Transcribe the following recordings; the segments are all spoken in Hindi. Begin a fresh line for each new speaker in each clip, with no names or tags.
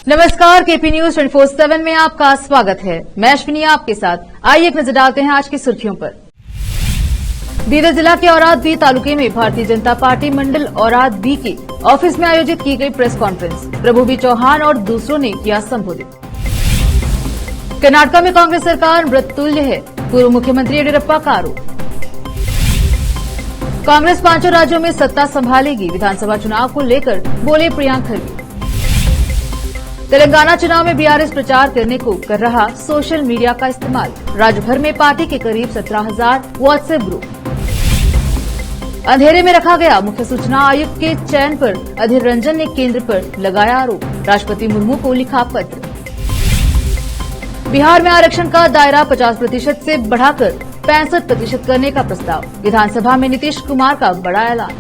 नमस्कार, केपी न्यूज 24/7 में आपका स्वागत है। मैं अश्विनी आपके साथ। आइए एक नजर डालते हैं आज की सुर्खियों पर। बीदर जिला के औराद बी तालुके में भारतीय जनता पार्टी मंडल औराद बी के ऑफिस में आयोजित की गई प्रेस कॉन्फ्रेंस। प्रभु बी चौहान और दूसरों ने किया संबोधित। कर्नाटक में कांग्रेस सरकार मृततुल्य है, पूर्व मुख्यमंत्री येडियुरप्पा का आरोप। कांग्रेस 5 राज्यों में सत्ता संभालेगी, विधानसभा चुनाव को लेकर बोले प्रियंका खरगे। तेलंगाना चुनाव में बीआरएस प्रचार करने को कर रहा सोशल मीडिया का इस्तेमाल। राज्य भर में पार्टी के करीब 17,000 व्हाट्सएप ग्रुप। अंधेरे में रखा गया, मुख्य सूचना आयुक्त के चयन पर अधीर रंजन ने केंद्र पर लगाया आरोप। राष्ट्रपति मुर्मू को लिखा पत्र। बिहार में आरक्षण का दायरा 50% से बढ़ाकर 65% करने का प्रस्ताव। विधानसभा में नीतीश कुमार का बड़ा ऐलान।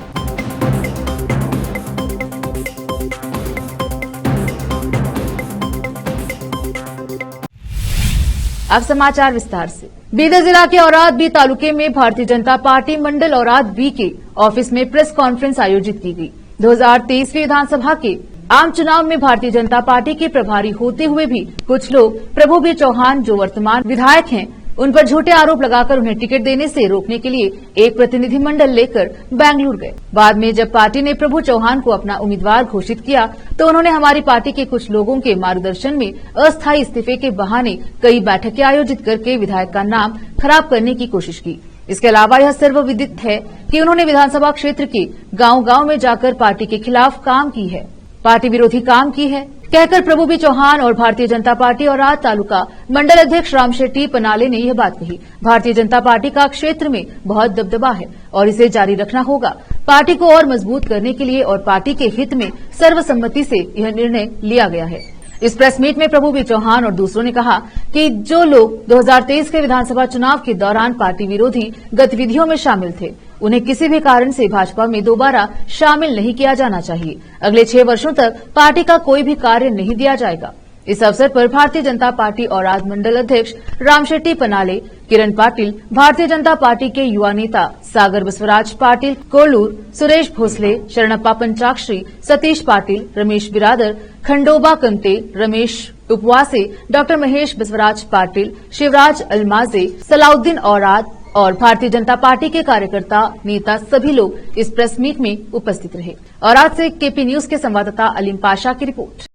अब समाचार विस्तार से। बीदर जिला के औराद बी तालुके में भारतीय जनता पार्टी मंडल औराद बी के ऑफिस में प्रेस कॉन्फ्रेंस आयोजित की गई। 2023 विधानसभा के आम चुनाव में भारतीय जनता पार्टी के प्रभारी होते हुए भी कुछ लोग प्रभु बी चौहान जो वर्तमान विधायक हैं, उन पर झूठे आरोप लगाकर उन्हें टिकट देने से रोकने के लिए एक प्रतिनिधि मंडल लेकर बेंगलुरु गए। बाद में जब पार्टी ने प्रभु चौहान को अपना उम्मीदवार घोषित किया तो उन्होंने हमारी पार्टी के कुछ लोगों के मार्गदर्शन में अस्थायी इस्तीफे के बहाने कई बैठकें आयोजित करके विधायक का नाम खराब करने की कोशिश की। इसके अलावा यह सर्वविदित है कि उन्होंने विधानसभा क्षेत्र के गांव-गांव में जाकर पार्टी के खिलाफ काम की है, पार्टी विरोधी काम की है कहकर प्रभु बी चौहान और भारतीय जनता पार्टी औराद तालुका मंडल अध्यक्ष रामशेट्टी पनाले ने यह बात कही। भारतीय जनता पार्टी का क्षेत्र में बहुत दबदबा है और इसे जारी रखना होगा। पार्टी को और मजबूत करने के लिए और पार्टी के हित में सर्वसम्मति से यह निर्णय लिया गया है। इस प्रेस मीट में प्रभु बी चौहान और दूसरों ने कहा कि जो लोग 2023 के विधानसभा चुनाव के दौरान पार्टी विरोधी गतिविधियों में शामिल थे, उन्हें किसी भी कारण से भाजपा में दोबारा शामिल नहीं किया जाना चाहिए। अगले 6 वर्षों तक पार्टी का कोई भी कार्य नहीं दिया जाएगा। इस अवसर पर भारतीय जनता पार्टी औराद मंडल अध्यक्ष रामशेट्टी पनाले, किरण पाटिल, भारतीय जनता पार्टी के युवा नेता सागर बसवराज पाटिल कोल्लूर, सुरेश भोसले, शरणप्पा पंचाक्षरी, सतीश पाटिल, रमेश बिरादर, खंडोबा कंते, रमेश उपवासे, डॉक्टर महेश बसवराज पाटिल, शिवराज अलमाजे, सलाउद्दीन औराद और भारतीय जनता पार्टी के कार्यकर्ता नेता सभी लोग इस प्रेस मीट में उपस्थित रहे। औराद से केपी न्यूज के संवाददाता अलीम पाशा की रिपोर्ट।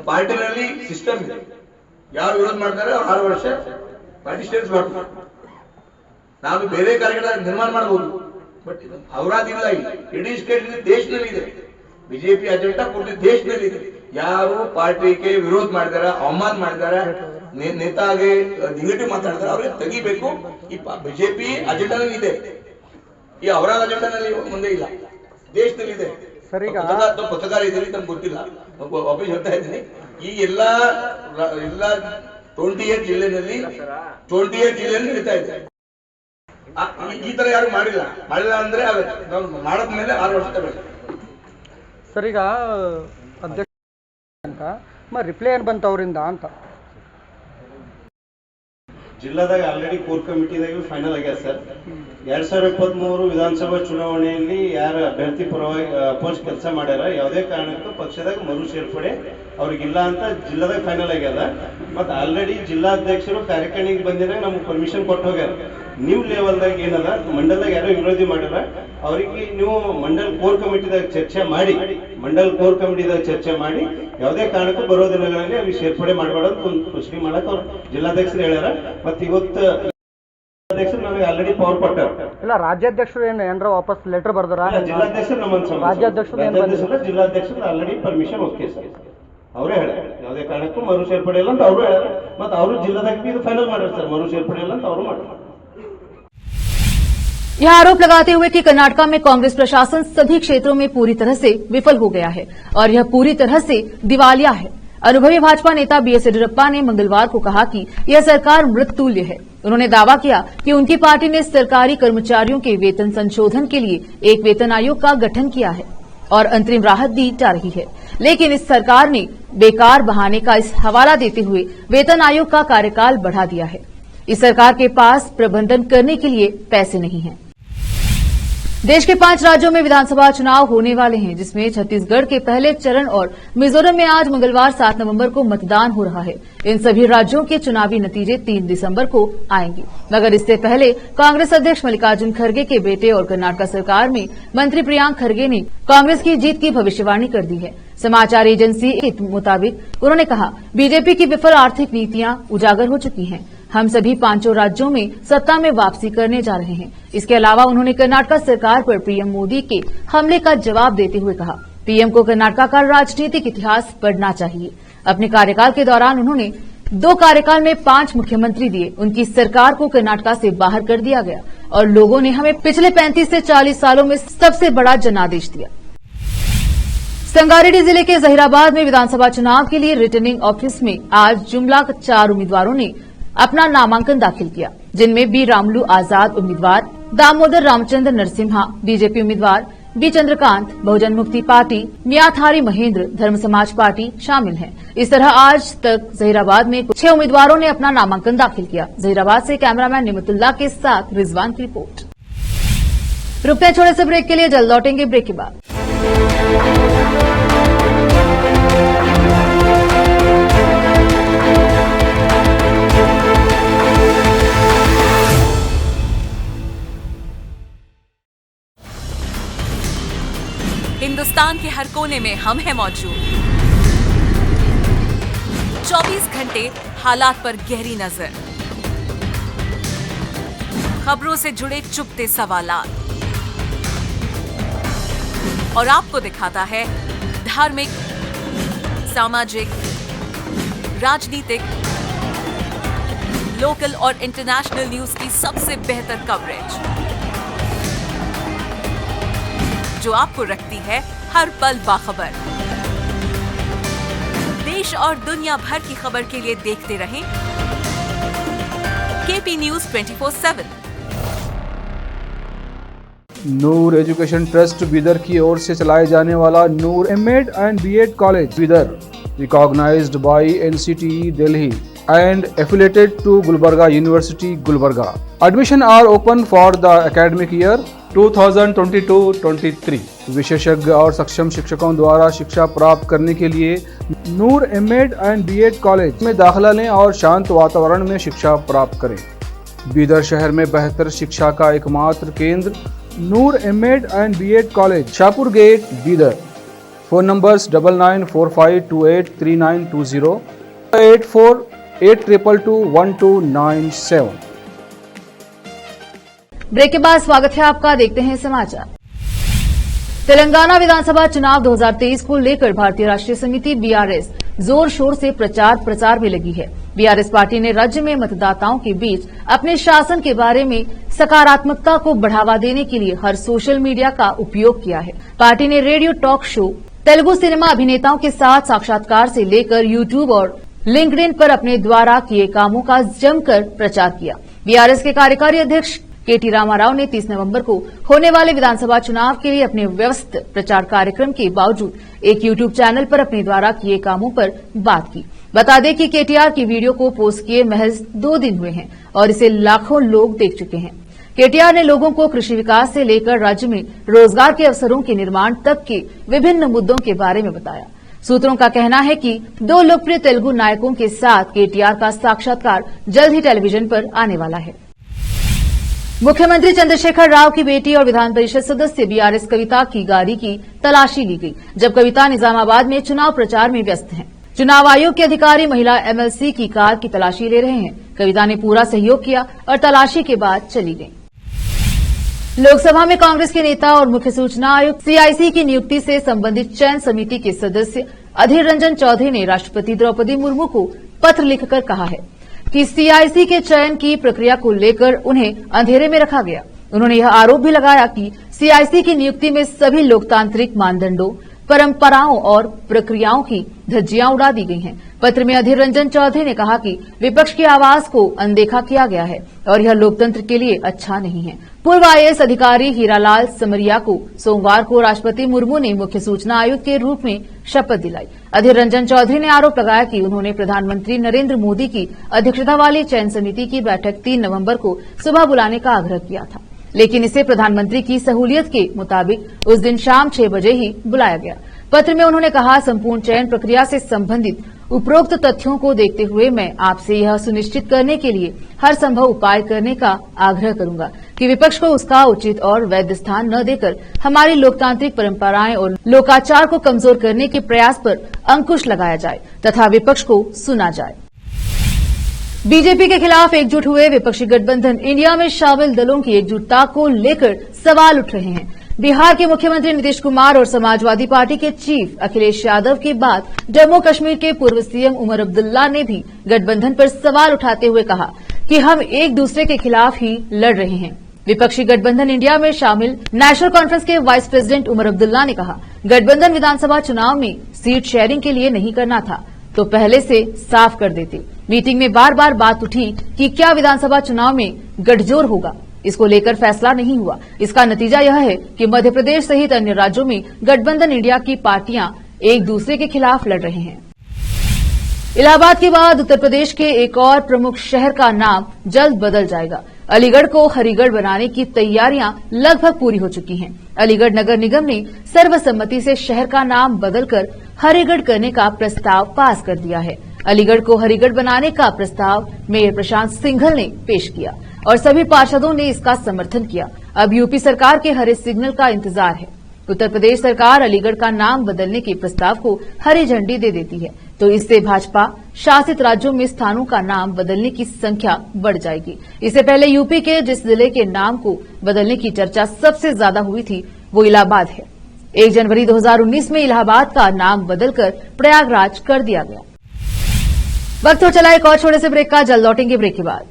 ಪಾರ್ಟಿನಲ್ಲಿ ಸಿಸ್ಟಮ್ ಇದೆ, ಯಾರು ವಿರೋಧ ಮಾಡ್ತಾರೆ ಅವ್ರು 6 ವರ್ಷ ಪಾರ್ಟಿ ಸ್ಟೇಟ್ಸ್ ಮಾಡ್ತಾರೆ. ನಾವು ಬೇರೆ ಕಾರ್ಯಗಳ ನಿರ್ಮಾಣ ಮಾಡಬಹುದು, ಬಟ್ ಅವರಾದಿಲ್ಲ. ಇಡೀ ಸ್ಟೇಟ್ ದೇಶದಲ್ಲಿ ಇದೆ, ಬಿಜೆಪಿ ಅಜೆಂಡಾ ಪೂರ್ತಿ ದೇಶದಲ್ಲಿ ಇದೆ. ಯಾರು ಪಾರ್ಟಿಗೆ ವಿರೋಧ ಮಾಡಿದಾರ, ಅವಮಾನ ಮಾಡಿದಾರ, ನೇತಾಗೆ ನೆಗೆಟಿವ್ ಮಾತಾಡಿದಾರೆ, ಅವ್ರಿಗೆ ತೆಗಿಬೇಕು. ಈ ಬಿಜೆಪಿ ಅಜೆಂಡಾನಲ್ಲಿ ಇದೆ, ಈ ಅವರಾದ ಅಜೆಂಡಾನಲ್ಲಿ ಮುಂದೆ ಇಲ್ಲ, ದೇಶದಲ್ಲಿ ಇದೆ. ಪತ್ರಕಾರ ಇದ್ದೀರಿ, ನಮ್ಗೆ ಗೊತ್ತಿಲ್ಲ, ವಾಪಸ್ ಹೇಳ್ತಾ ಇದ್ದೀನಿ. ಈ ಎಲ್ಲ 28 ಜಿಲ್ಲೆನಲ್ಲಿ ನಡೀತಾ ಇದೆ. ಈ ತರ ಯಾರು ಮಾಡಿಲ್ಲ ಅಂದ್ರೆ ನಾವು ಮಾಡದ್ಮೇಲೆ 6 ವರ್ಷ ತಗೊಳ್ಳಿ.
ಸರ್, ಈಗ ಅಧ್ಯಕ್ಷ ಅಂತ ರಿಪ್ಲೈ ಏನ್ ಬಂತ ಅವರಿಂದ ಅಂತ
ಜಿಲ್ಲಾದಾಗ ಆಲ್ರೆಡಿ ಕೋರ್ ಕಮಿಟಿದಾಗ ಫೈನಲ್ ಆಗ್ಯದ ಸರ್. 2023 ವಿಧಾನಸಭಾ ಚುನಾವಣೆಯಲ್ಲಿ ಯಾರು ಅಭ್ಯರ್ಥಿ ಪರವಾಗಿ ಅಪೋಸ್ ಕೆಲಸ ಮಾಡ್ಯಾರ, ಯಾವುದೇ ಕಾರಣಕ್ಕೂ ಪಕ್ಷದಾಗ ಮರು ಸೇರ್ಪಡೆ ಅವ್ರಿಗಿಲ್ಲ ಅಂತ ಜಿಲ್ಲಾದಾಗ ಫೈನಲ್ ಆಗ್ಯದ. ಮತ್ತು ಆಲ್ರೆಡಿ ಜಿಲ್ಲಾಧ್ಯಕ್ಷರು ಕಾರ್ಯಕಾರಿಣಿಗೆ ಬಂದಿದಾಗ ನಮ್ಗೆ ಪರ್ಮಿಷನ್ ಕೊಟ್ಟು ಹೋಗ್ಯಾರ. ನೀವು ಲೆವೆಲ್ದಾಗ ಏನದ ಮಂಡಲದಾಗ ಯಾರೋ ವಿರೋಧಿ ಮಾಡ್ಯಾರ, ಅವರಿಗೆ ನೀವು ಮಂಡಲ್ ಕೋರ್ ಕಮಿಟಿದಾಗ ಚರ್ಚೆ ಮಾಡಿ ಯಾವುದೇ ಕಾರಣಕ್ಕೂ ಬರೋ ದಿನಗಳಲ್ಲಿ ಅವ್ರಿಗೆ ಸೇರ್ಪಡೆ ಮಾಡಬಾರ್ದು ಒಂದು ಪುಷ್ಟಿ ಮಾಡಕ್ ಅವ್ರು ಜಿಲ್ಲಾಧ್ಯಕ್ಷರು ಹೇಳ್ಯಾರ. ಮತ್ತೆ ಇವತ್ತು ಅಧ್ಯಕ್ಷರು ನನಗೆ ಆಲ್ರೆಡಿ ಪವರ್ ಕೊಟ್ಟಾರ.
ಇಲ್ಲ, ರಾಜ್ಯಾಧ್ಯಕ್ಷರು ಏನಾರ ವಾಪಸ್ ಲೆಟರ್ ಬರ್ದಾರ?
ಜಿಲ್ಲಾಧ್ಯಕ್ಷರು ನಮ್ಮ ಜಿಲ್ಲಾಧ್ಯಕ್ಷರು ಆಲ್ರೆಡಿ ಪರ್ಮಿಷನ್ ಓಕೆ ಸರ್, ಅವರೇ ಹೇಳ್ಯಾರ ಯಾವುದೇ ಕಾರಣಕ್ಕೂ ಮರು ಸೇರ್ಪಡೆ ಇಲ್ಲ ಅಂತ ಅವರು ಹೇಳ್ಯಾರ. ಮತ್ತೆ ಅವರು ಜಿಲ್ಲಾದಾಗ ಇದು ಫೈನಲ್ ಮಾಡ್ಯಾರ ಸರ್, ಮರು ಸೇರ್ಪಡೆ ಇಲ್ಲ ಅಂತ ಅವರು ಮಾಡ್ಯಾರ.
यह आरोप लगाते हुए कि कर्नाटक में कांग्रेस प्रशासन सभी क्षेत्रों में पूरी तरह से विफल हो गया है और यह पूरी तरह से दिवालिया है। अनुभवी भाजपा नेता बीएस येडियुरप्पा ने मंगलवार को कहा कि यह सरकार मृततुल्य है। उन्होंने दावा किया कि उनकी पार्टी ने सरकारी कर्मचारियों के वेतन संशोधन के लिए एक वेतन आयोग का गठन किया है और अंतरिम राहत दी जा रही है, लेकिन इस सरकार ने बेकार बहाने का इस हवाला देते हुए वेतन आयोग का कार्यकाल बढ़ा दिया है। इस सरकार के पास प्रबंधन करने के लिए पैसे नहीं हैं। देश के 5 राज्यों में विधानसभा चुनाव होने वाले हैं, जिसमें छत्तीसगढ़ के पहले चरण और मिजोरम में आज मंगलवार 7 नवंबर को मतदान हो रहा है। इन सभी राज्यों के चुनावी नतीजे 3 दिसंबर को आएंगे, मगर इससे पहले कांग्रेस अध्यक्ष मल्लिकार्जुन खड़गे के बेटे और कर्नाटक सरकार में मंत्री प्रियांक खड़गे ने कांग्रेस की जीत की भविष्यवाणी कर दी है। समाचार एजेंसी के मुताबिक उन्होंने कहा, बीजेपी की विफल आर्थिक नीतियां उजागर हो चुकी हैं। हम सभी 5 राज्यों में सत्ता में वापसी करने जा रहे हैं। इसके अलावा उन्होंने कर्नाटक सरकार पर पीएम मोदी के हमले का जवाब देते हुए कहा, पीएम को कर्नाटक का राजनीतिक इतिहास पढ़ना चाहिए। अपने कार्यकाल के दौरान उन्होंने 2 कार्यकाल में 5 मुख्यमंत्री दिए। उनकी सरकार को कर्नाटक से बाहर कर दिया गया और लोगों ने हमें पिछले 35 से 40 सालों में सबसे बड़ा जनादेश दिया। संगारेड्डी जिले के जहीराबाद में विधानसभा चुनाव के लिए रिटर्निंग ऑफिस में आज जुमला 4 उम्मीदवारों ने अपना नामांकन दाखिल किया, जिनमें बी रामलू आजाद उम्मीदवार, दामोदर रामचंद्र नरसिम्हा बीजेपी उम्मीदवार, बी चंद्रकांत बहुजन मुक्ति पार्टी, मियाथारी महेंद्र धर्म समाज पार्टी शामिल हैं। इस तरह आज तक जहीराबाद में 6 उम्मीदवारों ने अपना नामांकन दाखिल किया। जहीराबाद से कैमरामैन निमतुल्लाह के साथ रिजवान की रिपोर्ट। रुकते हैं छोटे से ब्रेक के लिए, जल्द लौटेंगे ब्रेक के बाद।
हिंदुस्तान के हर कोने में हम हैं मौजूद। 24 घंटे हालात पर गहरी नजर, खबरों से जुड़े चुपते सवालात, और आपको दिखाता है धार्मिक, सामाजिक, राजनीतिक, लोकल और इंटरनेशनल न्यूज की सबसे बेहतर कवरेज, जो आपको रखती है हर पल बाखबर। देश और दुनिया भर की खबर के लिए देखते रहें KP news 24/7।
Noor education trust Bidar की ओर से चलाए जाने वाला Noor MEd and BEd college Bidar, recognised by NCTE Delhi and affiliated to Gulbarga University, Gulbarga. Admission are open for the academic year 2022-23. विशेषज्ञ और सक्षम शिक्षकों द्वारा शिक्षा प्राप्त करने के लिए नूर एमएड एंड बीएड कॉलेज में दाखिला लें और शांत वातावरण में शिक्षा प्राप्त करें। बीदर शहर में बेहतर शिक्षा का एकमात्र केंद्र Noor MEd and BEd college, Shahpur gate, Bidar. Phone numbers 9945283920, 8482221297।
Break के बाद स्वागत है आपका, देखते हैं समाचार। तेलंगाना विधानसभा चुनाव 2023 को लेकर भारतीय राष्ट्रीय समिति बीआरएस जोर शोर से प्रचार में लगी है। बीआरएस पार्टी ने राज्य में मतदाताओं के बीच अपने शासन के बारे में सकारात्मकता को बढ़ावा देने के लिए हर सोशल मीडिया का उपयोग किया है। पार्टी ने radio, talk show, Telugu cinema अभिनेताओं के साथ साक्षात्कार से लेकर यूट्यूब और लिंक्डइन पर अपने द्वारा किए कामों का जमकर प्रचार किया। बीआरएस के कार्यकारी अध्यक्ष केटी रामाराव ने 30 नवंबर को होने वाले विधानसभा चुनाव के लिए अपने व्यस्त प्रचार कार्यक्रम के बावजूद एक यूट्यूब चैनल पर अपने द्वारा किए कामों पर बात की। बता दें कि केटीआर की वीडियो को पोस्ट किए महज 2 दिन हुए हैं और इसे लाखों लोग देख चुके हैं। केटीआर ने लोगों को कृषि विकास से लेकर राज्य में रोजगार के अवसरों के निर्माण तक के विभिन्न मुद्दों के बारे में बताया। सूत्रों का कहना है कि 2 लोकप्रिय तेलुगु नायकों के साथ केटीआर का साक्षात्कार जल्द ही टेलीविजन पर आने वाला है। मुख्यमंत्री चंद्रशेखर राव की बेटी और विधान परिषद सदस्य बीआरएस कविता की गाड़ी की तलाशी ली गई, जब कविता निजामाबाद में चुनाव प्रचार में व्यस्त हैं। चुनाव आयोग के अधिकारी महिला एमएलसी की कार की तलाशी ले रहे हैं। कविता ने पूरा सहयोग किया और तलाशी के बाद चली गई। लोकसभा में कांग्रेस के नेता और मुख्य सूचना आयुक्त सीआईसी की नियुक्ति से संबंधित चयन समिति के सदस्य अधीर रंजन चौधरी ने राष्ट्रपति द्रौपदी मुर्मू को पत्र लिखकर कहा है कि सीआईसी के चयन की प्रक्रिया को लेकर उन्हें अंधेरे में रखा गया। उन्होंने यह आरोप भी लगाया कि सीआईसी की नियुक्ति में सभी लोकतांत्रिक मानदंडों, परंपराओं और प्रक्रियाओं की धज्जियां उड़ा दी गई हैं। पत्र में अधीर रंजन चौधरी ने कहा कि विपक्ष की आवाज को अनदेखा किया गया है और यह लोकतंत्र के लिए अच्छा नहीं है। पूर्व आईएएस अधिकारी हीरालाल समरिया को सोमवार को राष्ट्रपति मुर्मू ने मुख्य सूचना आयुक्त के रूप में शपथ दिलाई। अधीर रंजन चौधरी ने आरोप लगाया कि उन्होंने प्रधानमंत्री नरेंद्र मोदी की अध्यक्षता वाली चयन समिति की बैठक 3 नवंबर को सुबह बुलाने का आग्रह किया था। लेकिन इसे प्रधानमंत्री की सहूलियत के मुताबिक उस दिन शाम 6 बजे ही बुलाया गया। पत्र में उन्होंने कहा, संपूर्ण चयन प्रक्रिया से संबंधित उपरोक्त तथ्यों को देखते हुए मैं आपसे यह सुनिश्चित करने के लिए हर संभव उपाय करने का आग्रह करूंगा कि विपक्ष को उसका उचित और वैध स्थान न देकर हमारी लोकतांत्रिक परंपराएं और लोकाचार को कमजोर करने के प्रयास पर अंकुश लगाया जाए तथा विपक्ष को सुना जाए। बीजेपी के खिलाफ एकजुट हुए विपक्षी गठबंधन इंडिया में शामिल दलों की एकजुटता को लेकर सवाल उठ रहे हैं। बिहार के मुख्यमंत्री नीतीश कुमार और समाजवादी पार्टी के चीफ अखिलेश यादव के बाद जम्मू कश्मीर के पूर्व सीएम उमर अब्दुल्ला ने भी गठबंधन पर सवाल उठाते हुए कहा कि हम एक दूसरे के खिलाफ ही लड़ रहे हैं। विपक्षी गठबंधन इंडिया में शामिल नेशनल कॉन्फ्रेंस के वाइस प्रेसिडेंट उमर अब्दुल्ला ने कहा, गठबंधन विधानसभा चुनाव में सीट शेयरिंग के लिए नहीं करना था तो पहले से साफ कर देते। मीटिंग में बार बार बात उठी कि क्या विधानसभा चुनाव में गठजोड़ होगा, इसको लेकर फैसला नहीं हुआ। इसका नतीजा यह है कि मध्य प्रदेश सहित अन्य राज्यों में गठबंधन इंडिया की पार्टियां एक दूसरे के खिलाफ लड़ रहे हैं। इलाहाबाद के बाद उत्तर प्रदेश के एक और प्रमुख शहर का नाम जल्द बदल जाएगा। अलीगढ़ को हरिगढ़ बनाने की तैयारियां लगभग पूरी हो चुकी हैं। अलीगढ़ नगर निगम ने सर्वसम्मति से शहर का नाम बदलकर हरिगढ़ करने का प्रस्ताव पास कर दिया है। अलीगढ़ को हरिगढ़ बनाने का प्रस्ताव मेयर प्रशांत सिंघल ने पेश किया और सभी पार्षदों ने इसका समर्थन किया। अब यूपी सरकार के हरे सिग्नल का इंतजार है। उत्तर प्रदेश सरकार अलीगढ़ का नाम बदलने के प्रस्ताव को हरी झंडी दे देती है तो इससे भाजपा शासित राज्यों में स्थानों का नाम बदलने की संख्या बढ़ जाएगी। इससे पहले यूपी के जिस जिले के नाम को बदलने की चर्चा सबसे ज्यादा हुई थी वो इलाहाबाद है। 1 जनवरी 2019 में इलाहाबाद का नाम बदलकर प्रयागराज कर दिया गया। वक्त हो चला एक और छोटे से ब्रेक का, जल्द लौटेंगे ब्रेक के बाद।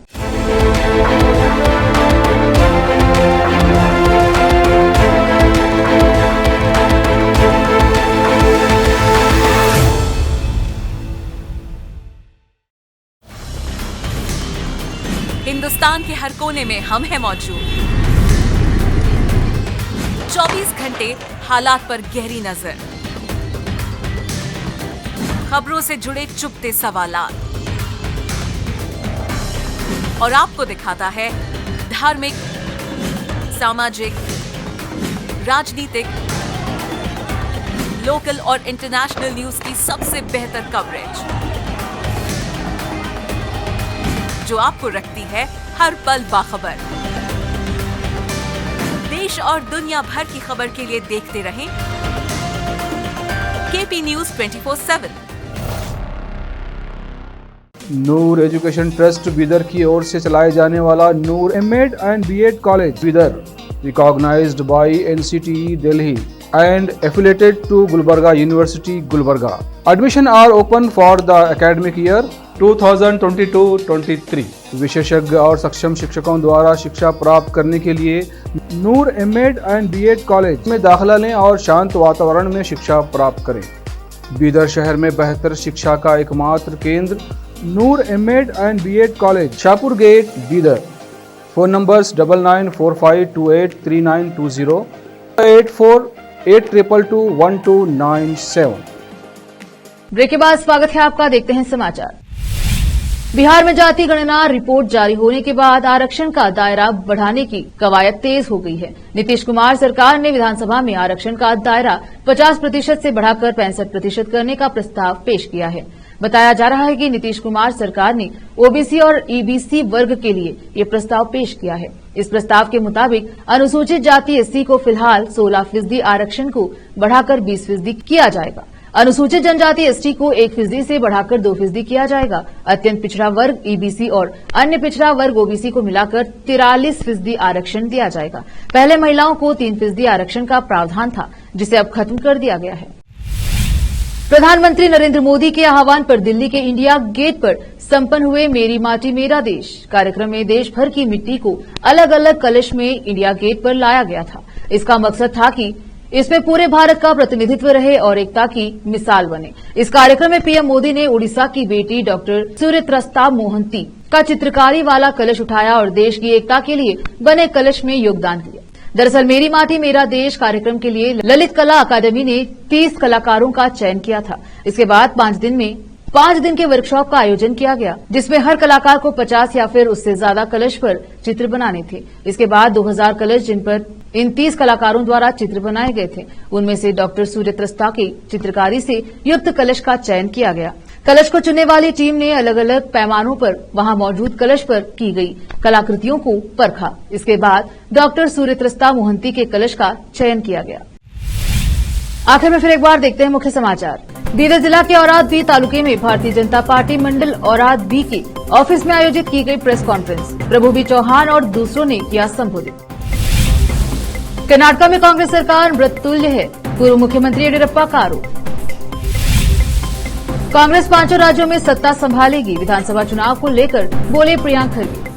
हिंदुस्तान के हर कोने में हम हैं मौजूद। 24 घंटे हालात पर गहरी नजर, खबरों से जुड़े चुभते सवालात और आपको दिखाता है धार्मिक, सामाजिक, राजनीतिक, लोकल और इंटरनेशनल न्यूज की सबसे बेहतर कवरेज जो आपको रखती है हर पल बाखबर। देश और दुनिया भर की खबर के लिए देखते रहें KP news 24/7।
Noor education trust Bidar की ओर से चलाए जाने वाला Noor MEd and BEd college Bidar, recognised by NCTE Delhi and affiliated to Gulbarga University, Gulbarga. Admission are open for the academic year 2022-23. विशेषज्ञ और सक्षम शिक्षकों द्वारा शिक्षा प्राप्त करने के लिए नूर एमएड एंड बीएड कॉलेज में दाखिला लें और शांत वातावरण में शिक्षा प्राप्त करें। बीदर शहर में बेहतर शिक्षा का एकमात्र केंद्र Noor MEd and BEd college, Shahpur gate, Bidar. Phone numbers 9945283920 8482221297।
Break के बाद स्वागत है आपका, देखते हैं समाचार। बिहार में जाति गणना रिपोर्ट जारी होने के बाद आरक्षण का दायरा बढ़ाने की कवायद तेज हो गई है। नीतीश कुमार सरकार ने विधानसभा में आरक्षण का दायरा 50% से बढ़ाकर 65% करने का प्रस्ताव पेश किया है। बताया जा रहा है कि नीतीश कुमार सरकार ने ओबीसी और ईबीसी वर्ग के लिए ये प्रस्ताव पेश किया है। इस प्रस्ताव के मुताबिक अनुसूचित जाति एससी को फिलहाल 16% आरक्षण को बढ़ाकर 20% किया जाएगा। अनुसूचित जनजाति एसटी को 1% से बढ़ाकर 2% किया जाएगा। अत्यंत पिछड़ा वर्ग ईबीसी और अन्य पिछड़ा वर्ग ओबीसी को मिलाकर 43% आरक्षण दिया जाएगा। पहले महिलाओं को 3% आरक्षण का प्रावधान था, जिसे अब खत्म कर दिया गया है। प्रधानमंत्री नरेंद्र मोदी के आह्वान पर दिल्ली के इंडिया गेट पर संपन्न हुए मेरी माटी मेरा देश कार्यक्रम में देश भर की मिट्टी को अलग अलग कलश में इंडिया गेट पर लाया गया था। इसका मकसद था कि इसमें पूरे भारत का प्रतिनिधित्व रहे और एकता की मिसाल बने। इस कार्यक्रम में पीएम मोदी ने ओडिशा की बेटी डॉक्टर सूर्यत्रस्ता मोहंती का चित्रकारी वाला कलश उठाया और देश की एकता के लिए बने कलश में योगदान दिया। दरअसल मेरी माटी मेरा देश कार्यक्रम के लिए ललित कला अकादमी ने 30 कलाकारों का चयन किया था। इसके बाद 5 दिन में 5 दिन के वर्कशॉप का आयोजन किया गया, जिसमें हर कलाकार को 50 या फिर उससे ज्यादा कलश पर चित्र बनाने थे। इसके बाद 2000 कलश जिन पर इन 30 कलाकारों द्वारा चित्र बनाए गए थे, उनमें से डॉक्टर सूर्य त्रस्ता की चित्रकारी से युक्त कलश का चयन किया गया। कलश को चुनने वाली टीम ने अलग अलग पैमानों पर वहां मौजूद कलश पर की गई कलाकृतियों को परखा। इसके बाद डॉक्टर सूर्य त्रस्ता मोहंती के कलश का चयन किया गया। आखिर में फिर एक बार देखते हैं मुख्य समाचार। बीदर जिला के औराद बी तालुके में भारतीय जनता पार्टी मंडल औराद बी के ऑफिस में आयोजित की गई प्रेस कॉन्फ्रेंस, प्रभु बी चौहान और दूसरों ने किया संबोधित। कर्नाटक में कांग्रेस सरकार मृतुल्य है, पूर्व मुख्यमंत्री येडियुरप्पा का आरोप। कांग्रेस 5 राज्यों में सत्ता संभालेगी, विधानसभा चुनाव को लेकर बोले प्रियंका खरगे।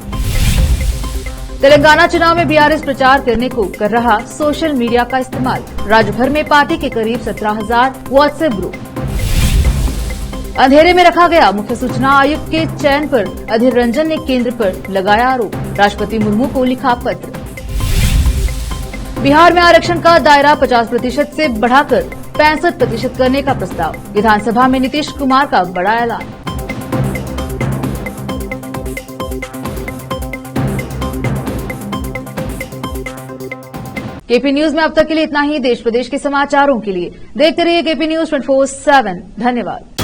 तेलंगाना चुनाव में बीआरएस प्रचार करने को कर रहा सोशल मीडिया का इस्तेमाल, राज्य भर में पार्टी के करीब 17,000 व्हाट्सएप ग्रुप। अंधेरे में रखा गया, मुख्य सूचना आयुक्त के चयन पर अधीर रंजन ने केंद्र पर लगाया आरोप, राष्ट्रपति मुर्मू को लिखा पत्र। बिहार में आरक्षण का दायरा 50% से बढ़ाकर 65% करने का प्रस्ताव, विधानसभा में नीतीश कुमार का बड़ा ऐलान। केपी न्यूज में अब तक के लिए इतना ही। देश प्रदेश के समाचारों के लिए देखते रहिए केपी न्यूज 24/7। धन्यवाद।